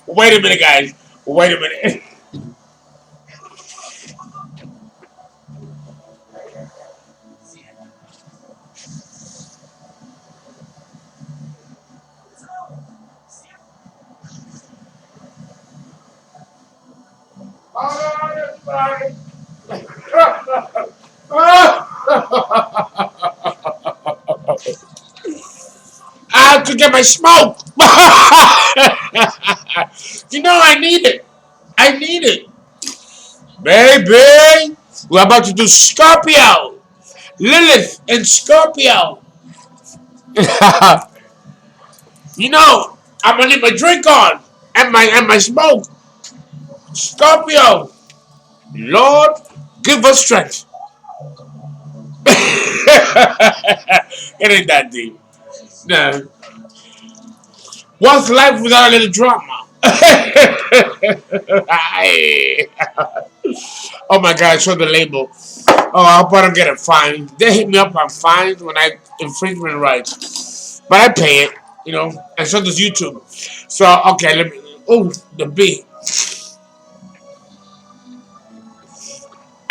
Wait a minute, guys. Wait a minute. I have to get my smoke. You know, I need it. I need it. Baby, we're about to do Scorpio. Lilith and Scorpio. You know, I'm gonna leave my drink on and my smoke. Scorpio. Lord, give us strength. It ain't that deep. No. What's life without a little drama? Oh my God, show the label. Oh, I hope I don't get a fine. They hit me up on fines when I infringement rights. But I pay it, you know, and so does YouTube. So, okay, let me. Oh, the B.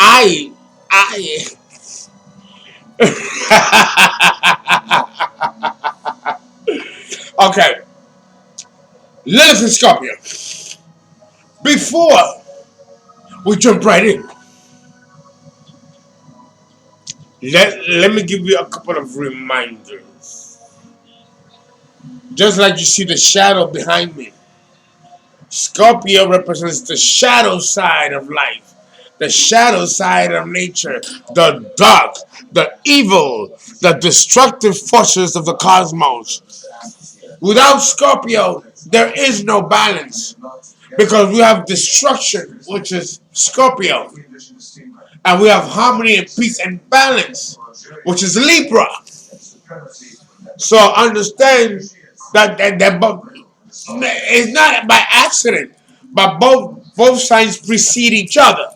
I. I. Okay, Lilith and Scorpio. Before we jump right in, let me give you a couple of reminders. Just like you see the shadow behind me, Scorpio represents the shadow side of life, the shadow side of nature, the dark, the evil, the destructive forces of the cosmos. Without Scorpio, there is no balance because we have destruction, which is Scorpio, and we have harmony and peace and balance, which is Libra. So understand that it's not by accident, but both signs precede each other.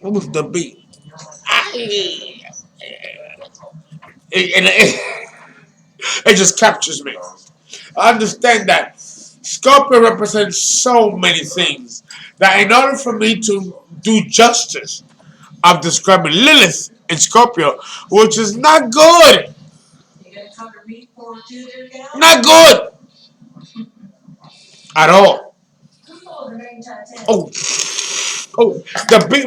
What was the beat? It just captures me. I understand that Scorpio represents so many things that in order for me to do justice, I'm describing Lilith in Scorpio, which is not good. Not good at all. Oh, oh, the beat.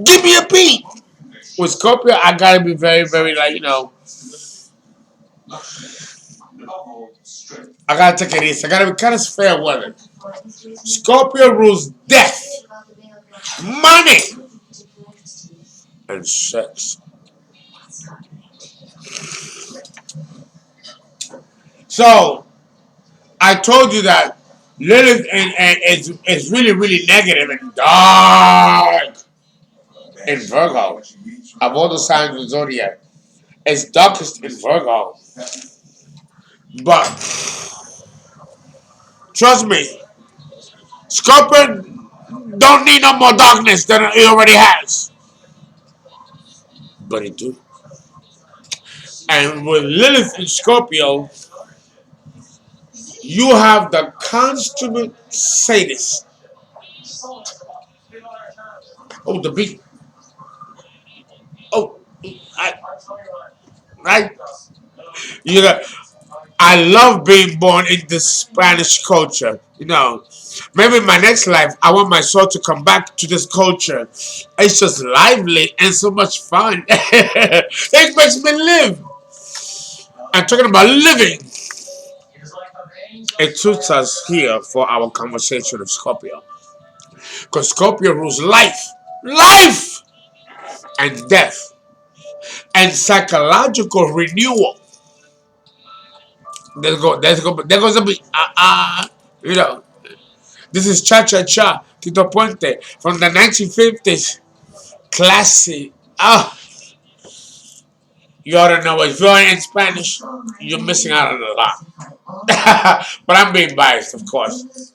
Give me a beat. With Scorpio, I gotta be very, very like I gotta take it easy. I gotta be kind of fair weather. Scorpio rules death, money, and sex. So I told you that Lilith is really, really negative and dark in Virgo. Of all the signs of the zodiac, it's darkest in Virgo. But trust me, Scorpio don't need no more darkness than he already has. But he do. And with Lilith in Scorpio, you have the consummate sadist. Oh, the beat. Oh, I, right. You know, I love being born in the Spanish culture. You know, maybe in my next life, I want my soul to come back to this culture. It's just lively and so much fun. It makes me live. I'm talking about living. It suits us here for our conversation of Scorpio. Because Scorpio rules life, life, and death, and psychological renewal. There goes a bit, you know. This is Cha Cha Cha, Tito Puente from the 1950s. Classy. Ah, you ought to know it. If you're in Spanish, you're missing out on a lot. But I'm being biased, of course.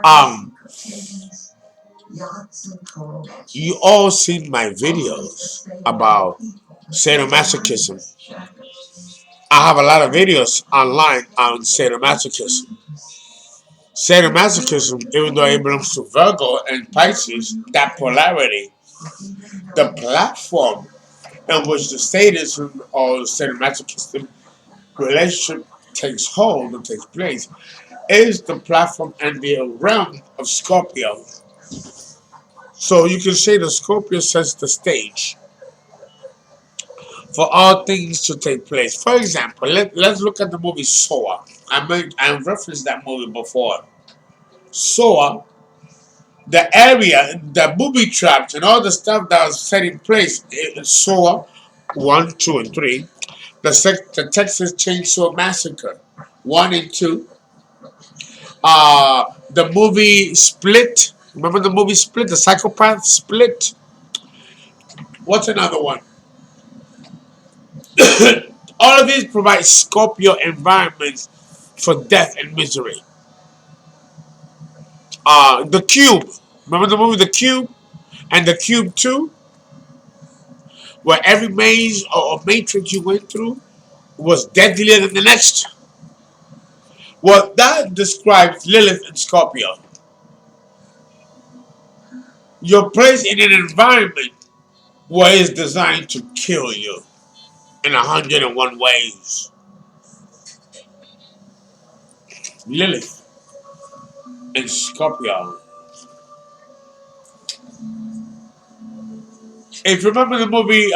Um, You all seen my videos about sadomasochism. I have a lot of videos online on sadomasochism. Sadomasochism, even though it belongs to Virgo and Pisces, that polarity, the platform in which the sadism or sadomasochism relationship takes hold and takes place is the platform and the realm of Scorpio. So you can say the Scorpio sets the stage for all things to take place. For example, let's look at the movie Soa. I referenced that movie before. Soa, the area, the booby traps, and all the stuff that was set in place in Soa 1, 2, and 3. The Texas Chainsaw Massacre 1 and 2. The movie Split. Remember the movie Split? The Psychopath Split. What's another one? All of these provide Scorpio environments for death and misery. The Cube. Remember the movie The Cube and The Cube 2? Where every maze or matrix you went through was deadlier than the next. Well, that describes Lilith and Scorpio. You're placed in an environment where it's designed to kill you in 101 ways. Lilith and Scorpio. If you remember the movie,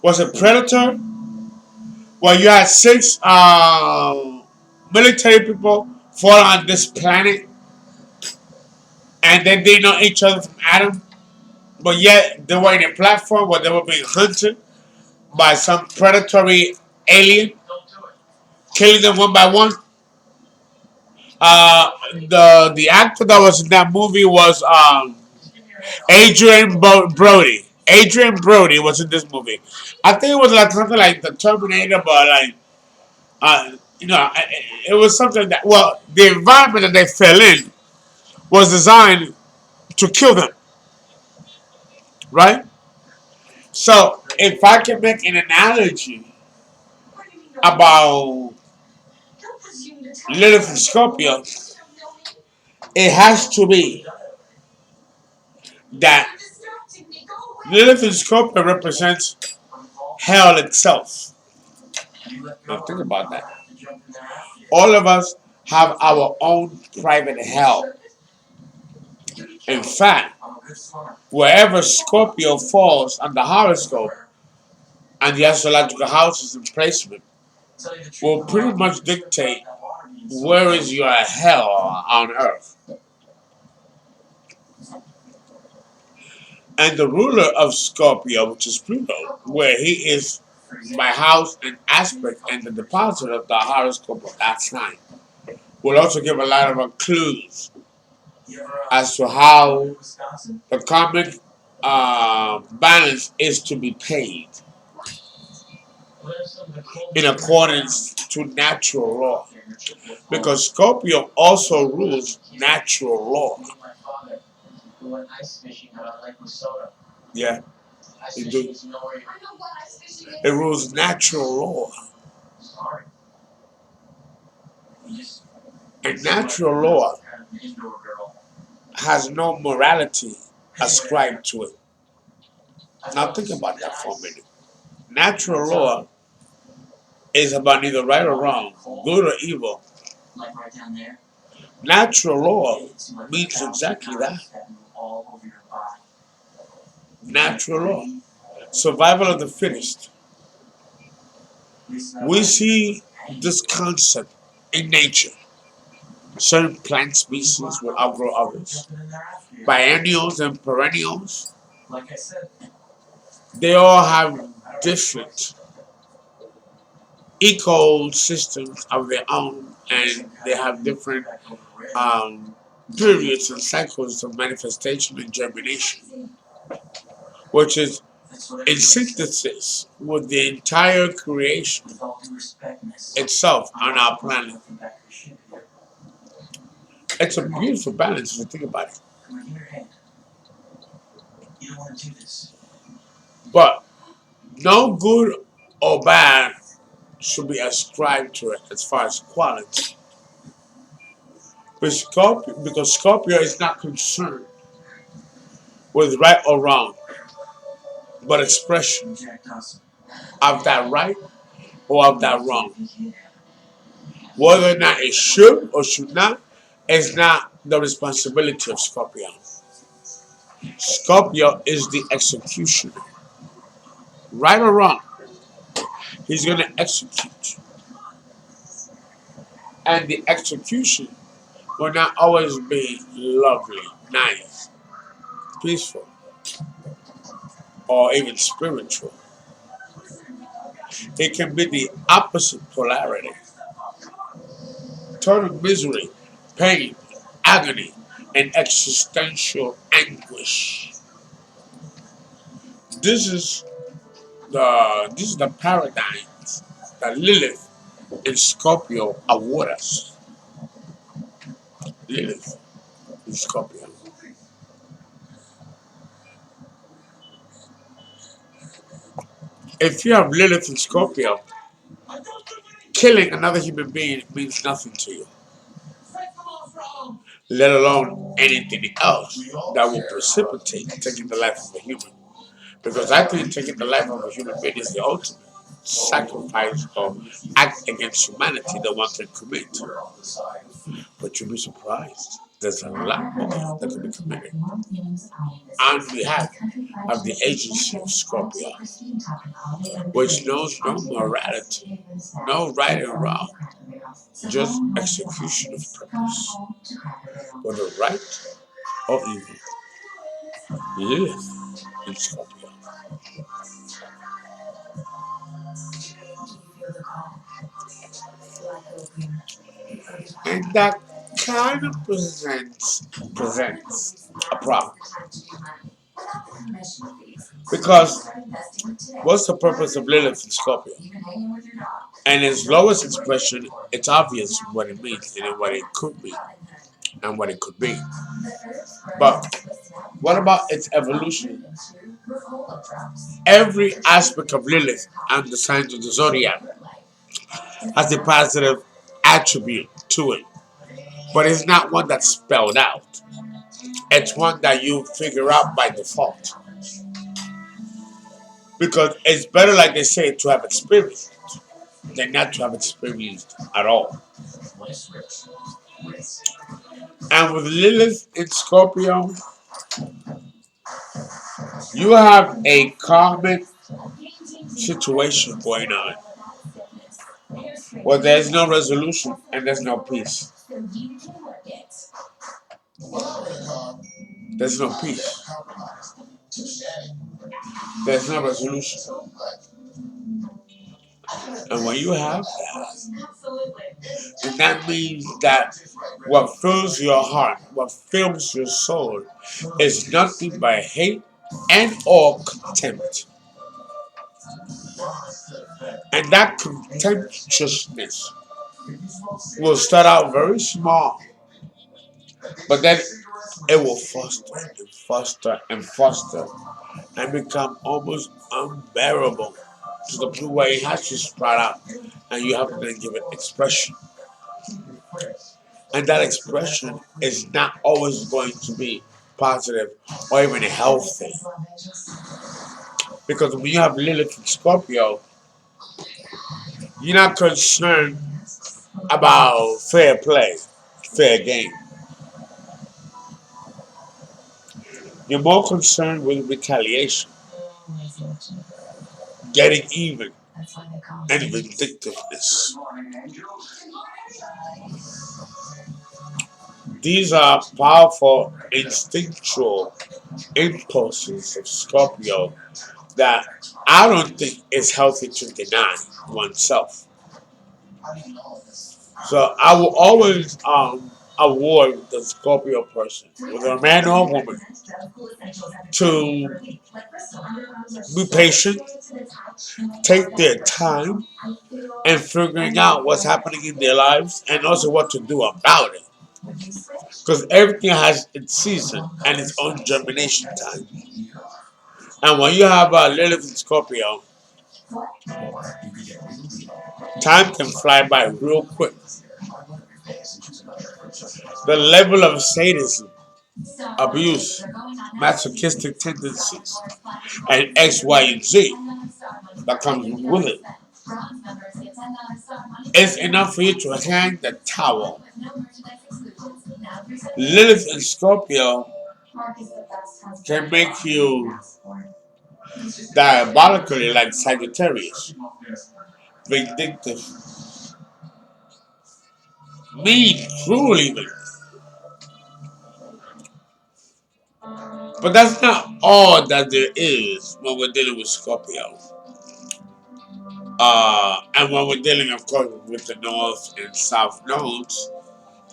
was it Predator? Where you had six military people fall on this planet and then they know each other from Adam, but yet they were in a platform where they were being hunted by some predatory alien, killing them one by one. The actor that was in that movie was Brody. Adrian Brody was in this movie. I think it was like something like the Terminator, but like it was something that the environment that they fell in was designed to kill them, right? So if I can make an analogy about Lilith and Scorpio, it has to be that Lilith and Scorpio represents hell itself. Now think about that. All of us have our own private hell. In fact, wherever Scorpio falls on the horoscope and the astrological houses and placement will pretty much dictate where is your hell on earth. And the ruler of Scorpio, which is Pluto, where he is by house and aspect and the deposit of the horoscope of that sign, will also give a lot of clues as to how the karmic balance is to be paid in accordance to natural law. Because Scorpio also rules natural law. Yeah, it do. It rules natural law. And natural law has no morality ascribed to it. Now think about that for a minute. Natural law is about neither right or wrong, good or evil. Natural law means exactly that. Natural law. Survival of the fittest. We see this concept in nature. Certain plant species will outgrow others. Biennials and perennials, they all have different ecosystems of their own, and they have different periods and cycles of manifestation and germination, which is in synthesis with the entire creation itself on our planet. It's a beautiful balance if you think about it. But no good or bad should be ascribed to it as far as quality. Because Scorpio is not concerned with right or wrong, but expression of that right or of that wrong. Whether or not it should or should not is not the responsibility of Scorpio. Scorpio is the executioner. Right or wrong, he's going to execute. And the execution will not always be lovely, nice, peaceful, or even spiritual. It can be the opposite polarity. Total misery, pain, agony, and existential anguish. This is the paradigm that Lilith and Scorpio award us. Lilith and Scorpio. If you have Lilith and Scorpio, killing another human being means nothing to you, let alone anything else that will precipitate taking the life of a human. Because I think taking the life of a human being is the ultimate sacrifice or act against humanity that one can commit. But you'll be surprised. There's a lot more that can be committed on behalf of the agency of Scorpio, which knows no morality, no right and wrong, just execution of purpose, whether right or evil. Lilith in Scorpio. And that kind of presents a problem. Because what's the purpose of Lilith in Scorpio? And its lowest expression, it's obvious what it means and what it could be and what it could be. But what about its evolution? Every aspect of Lilith and the signs of the zodiac has a positive attribute to it, but it's not one that's spelled out. It's one that you figure out by default. Because it's better, like they say, to have experience than not to have experienced at all. And with Lilith in Scorpio, you have a common situation going on where there's no resolution and there's no peace. There's no peace. There's no resolution. And when you have that, and that means that what fills your heart, what fills your soul, is nothing but hate and or contempt. And that contemptuousness will start out very small, but then it will foster and foster and foster and become almost unbearable to the point where it has to sprout out and you have to then give it expression. And that expression is not always going to be positive or even healthy. Because when you have Lilith in Scorpio, you're not concerned about fair play, fair game. You're more concerned with retaliation, getting even, and vindictiveness. These are powerful instinctual impulses of Scorpio that I don't think is healthy to deny oneself. So I will always award the Scorpio person, whether a man or a woman, to be patient, take their time, and figuring out what's happening in their lives and also what to do about it. Because everything has its season and its own germination time. And when you have a Lilith in Scorpio, time can fly by real quick. The level of sadism, abuse, masochistic tendencies, and X, Y, and Z that comes with it is enough for you to hang the towel. Lilith in Scorpio can make you diabolically like Sagittarius, vindictive, mean, cruel even. But that's not all that there is when we're dealing with Scorpio. And when we're dealing, of course, with the North and South nodes,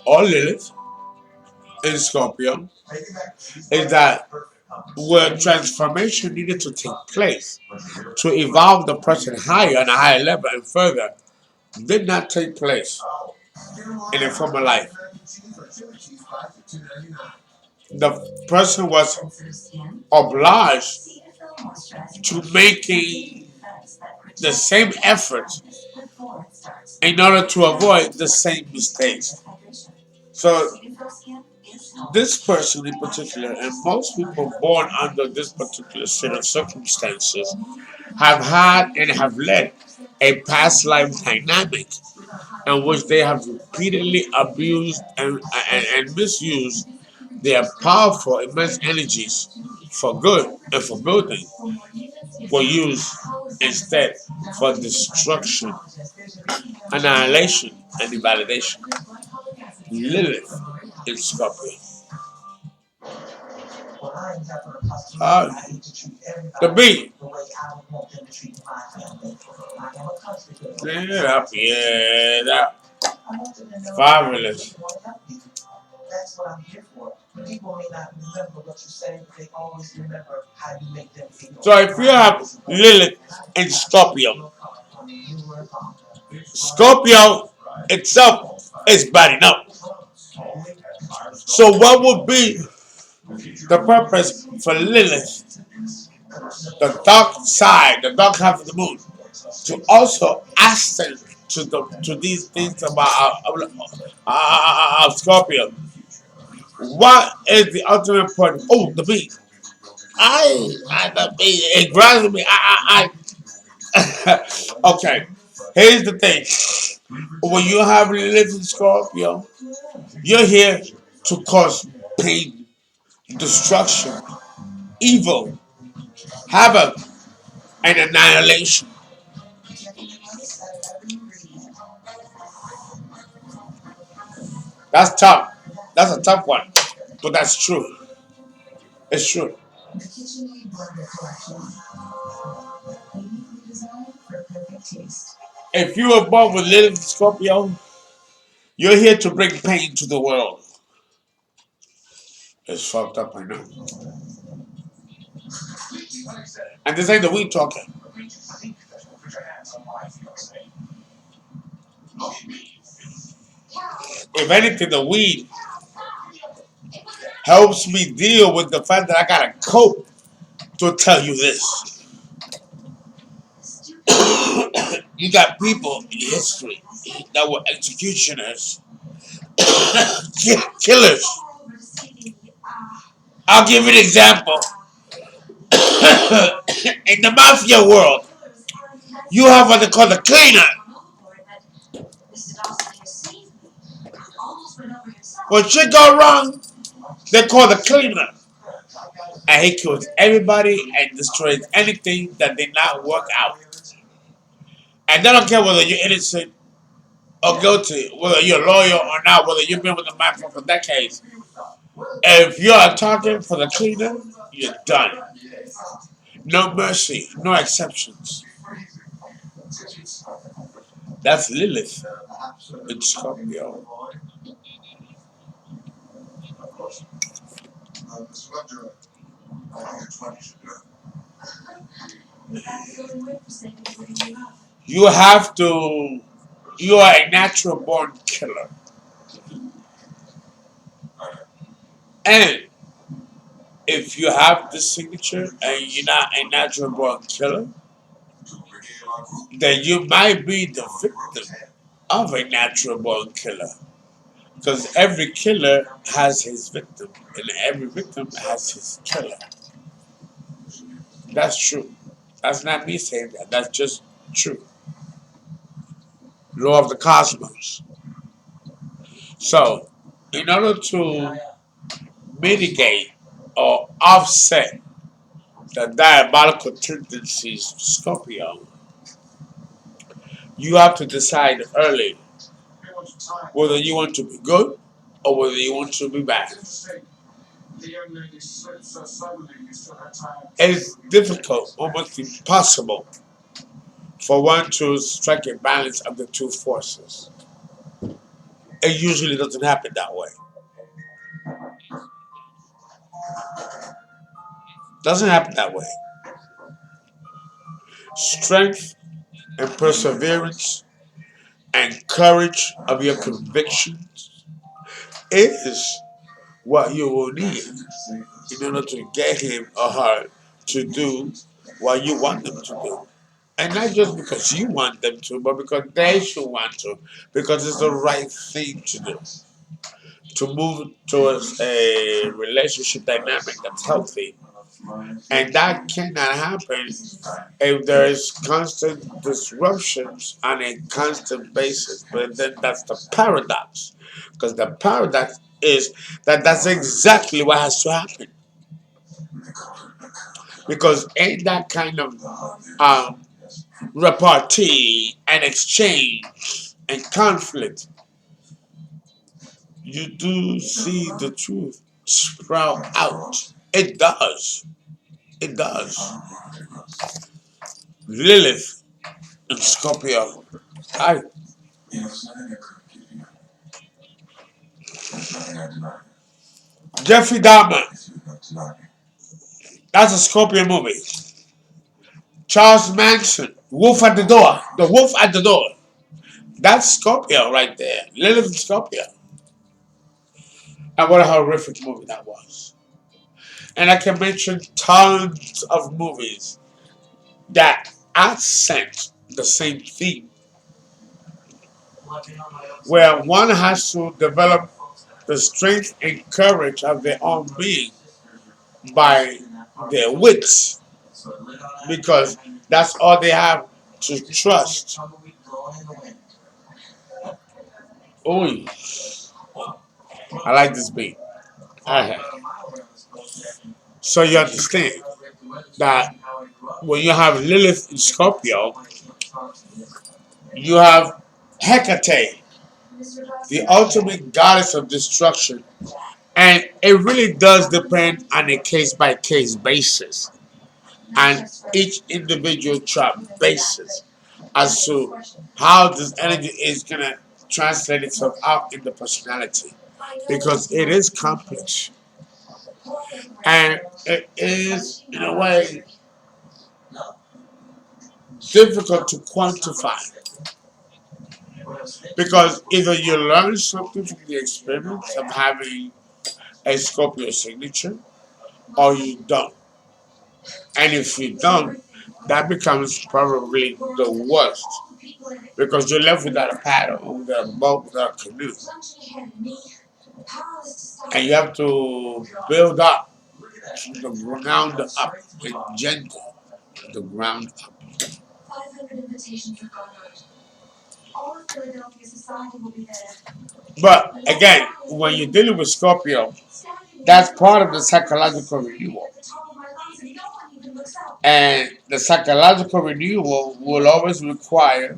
or Lilith in Scorpio, is that where transformation needed to take place to evolve the person higher on a higher level and further did not take place in a former life. The person was obliged to making the same effort in order to avoid the same mistakes. So this person in particular, and most people born under this particular set of circumstances, have had and have led a past life dynamic in which they have repeatedly abused and misused their powerful, immense energies for good and for building were used instead for destruction, annihilation, and invalidation. Lilith in Scorpio. Uh, the B. Yeah, yeah, fabulous. So if you have Lilith in Scorpio, Scorpio itself is bad enough. So what would be the purpose for Lilith, the dark side, the dark half of the moon, to also ascend to these things about Scorpio? What is the ultimate point? Oh, the bee. The bee. It grabs me. Okay. Here's the thing. When you have Lilith in Scorpio, you're here to cause pain, destruction, evil, havoc, and annihilation. That's tough. That's a tough one. But that's true. It's true. If you were born with Lilith Scorpio, you're here to bring pain to the world. It's fucked up, I know. And this ain't the weed talking. If anything, the weed helps me deal with the fact that I gotta cope to tell you this. You got people in history that were executioners, killers. I'll give you an example. In the mafia world, you have what they call the cleaner. When shit go wrong, they call the cleaner. And he kills everybody and destroys anything that did not work out. And they don't care whether you're innocent or guilty, whether you're loyal or not, whether you've been with the mafia for decades. If you're talking for the cleaner, you're done. No mercy, no exceptions. That's Lilith in Scorpio. You have to, you are a natural born killer. And if you have this signature and you're not a natural born killer, then you might be the victim of a natural born killer. Because every killer has his victim, and every victim has his killer. That's true. That's not me saying that. That's just true. Law of the cosmos. So, in order to mitigate or offset the diabolical tendencies of Scorpio, you have to decide early whether you want to be good or whether you want to be bad. It's difficult, almost impossible, for one to strike a balance of the two forces. It usually doesn't happen that way. Doesn't happen that way. Strength and perseverance and courage of your convictions is what you will need in order to get him or her to do what you want them to do. And not just because you want them to, but because they should want to, because it's the right thing to do. To move towards a relationship dynamic that's healthy. And that cannot happen if there is constant disruptions on a constant basis. But then that's the paradox. Because the paradox is that that's exactly what has to happen. Because in that kind of repartee and exchange and conflict, you do see the truth sprout out. It does. It does. Lilith and Scorpio. I, Jeffrey Dahmer. That's a Scorpio movie. Charles Manson. Wolf at the Door. The Wolf at the Door. That's Scorpio right there. Lilith and Scorpio. And what a horrific movie that was. And I can mention tons of movies that accent the same theme, where one has to develop the strength and courage of their own being by their wits, because that's all they have to trust. Oh, I like this beat. Okay. So you understand that when you have Lilith in Scorpio, you have Hecate, the ultimate goddess of destruction. And it really does depend on a case by case basis, on each individual chart basis, as to how this energy is going to translate itself out in the personality. Because it is complex. And it is, in a way, difficult to quantify. Because either you learn something from the experience of having a Scorpio signature, or you don't. And if you don't, that becomes probably the worst. Because you're left without a paddle, without a boat, without a canoe. And you have to build up from the ground up in gentle, the ground up. But again, when you're dealing with Scorpio, that's part of the psychological renewal. And the psychological renewal will always require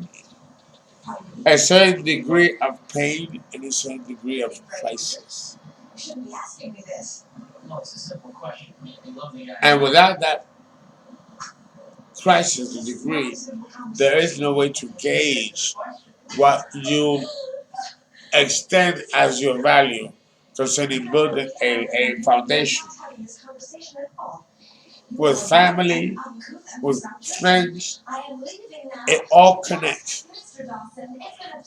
a certain degree of pain and a certain degree of crisis. And without that crisis, the degree, there is no way to gauge what you extend as your value concerning building a foundation with family, with friends. It all connects.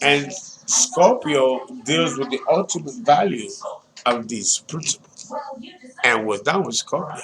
And Scorpio deals with the ultimate value of these principles. And we're done with Scorpio.